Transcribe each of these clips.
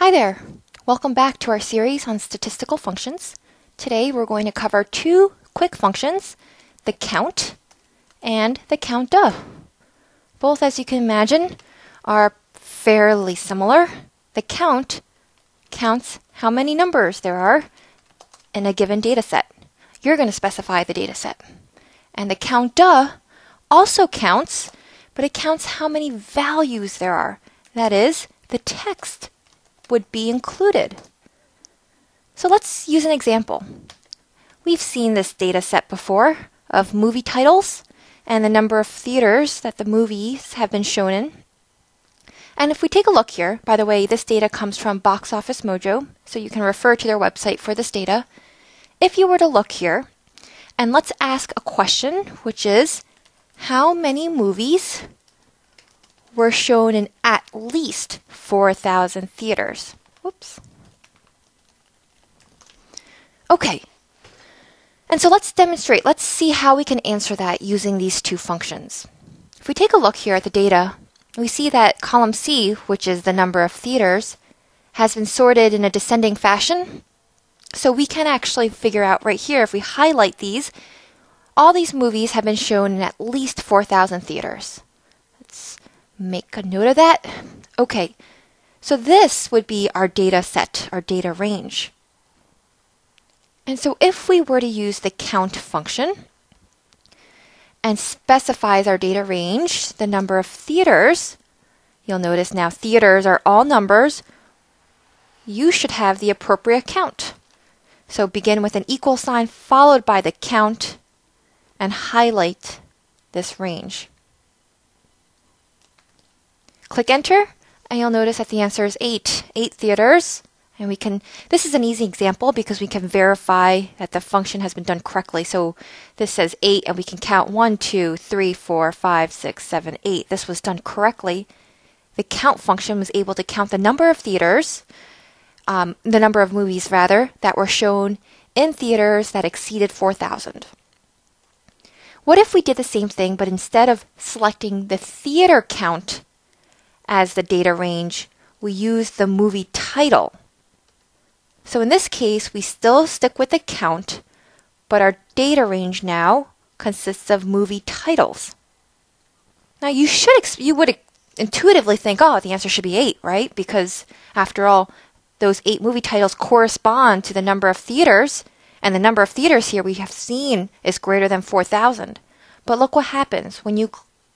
Hi there! Welcome back to our series on statistical functions. Today we're going to cover two quick functions, the count and the counta. Both, as you can imagine, are fairly similar. The count counts how many numbers there are in a given data set. You're going to specify the data set. And the counta also counts, but it counts how many values there are. That is, the text would be included. So let's use an example. We've seen this data set before of movie titles and the number of theaters that the movies have been shown in. And if we take a look here, by the way, this data comes from Box Office Mojo, so you can refer to their website for this data. If you were to look here, and let's ask a question, which is, how many movies were shown in at least 4,000 theaters? Whoops. Okay. And so let's demonstrate. Let's see how we can answer that using these two functions. If we take a look here at the data, we see that column C, which is the number of theaters, has been sorted in a descending fashion. So we can actually figure out right here, if we highlight these, all these movies have been shown in at least 4,000 theaters. Let's make a note of that. Okay, so this would be our data set, our data range. And so if we were to use the count function and specifies our data range, the number of theaters, you'll notice now theaters are all numbers, you should have the appropriate count. So begin with an equal sign followed by the count and highlight this range. Click enter, and you'll notice that the answer is 8 theaters. And we can, this is an easy example because we can verify that the function has been done correctly. So this says 8, and we can count 1, 2, 3, 4, 5, 6, 7, 8. This was done correctly. The count function was able to count the number of theaters, the number of movies rather, that were shown in theaters that exceeded 4,000. What if we did the same thing, but instead of selecting the theater count as the data range, we use the movie title? So in this case, we still stick with the count, but our data range now consists of movie titles. Now you would intuitively think, oh, the answer should be 8, right? Because after all, those 8 movie titles correspond to the number of theaters, and the number of theaters here we have seen is greater than 4,000. But look what happens. When you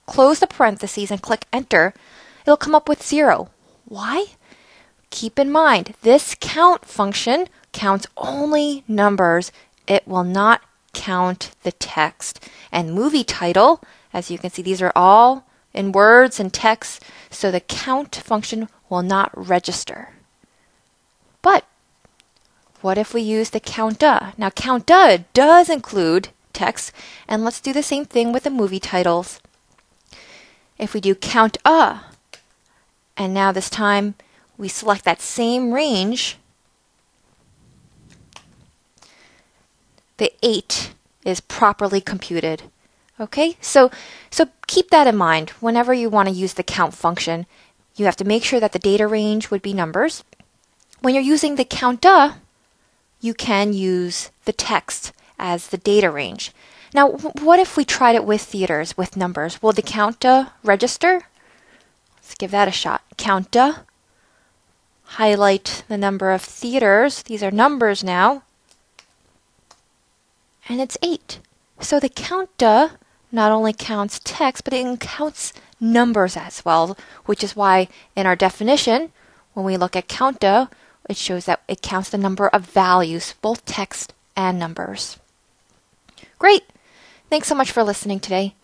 close the parentheses and click enter, it'll come up with 0. Why? Keep in mind, this count function counts only numbers. It will not count the text. And movie title, as you can see, these are all in words and text, so the count function will not register. But what if we use the counta? Now, counta does include text, and let's do the same thing with the movie titles. If we do counta, and now this time we select that same range, the 8 is properly computed. Okay, so keep that in mind. Whenever you want to use the count function, you have to make sure that the data range would be numbers. When you're using the counta, you can use the text as the data range. Now, what if we tried it with theaters, with numbers? Will the counta register? Let's give that a shot. Counta. Highlight the number of theaters. These are numbers now. And it's 8. So the counta not only counts text, but it counts numbers as well, which is why in our definition, when we look at counta, it shows that it counts the number of values, both text and numbers. Great. Thanks so much for listening today.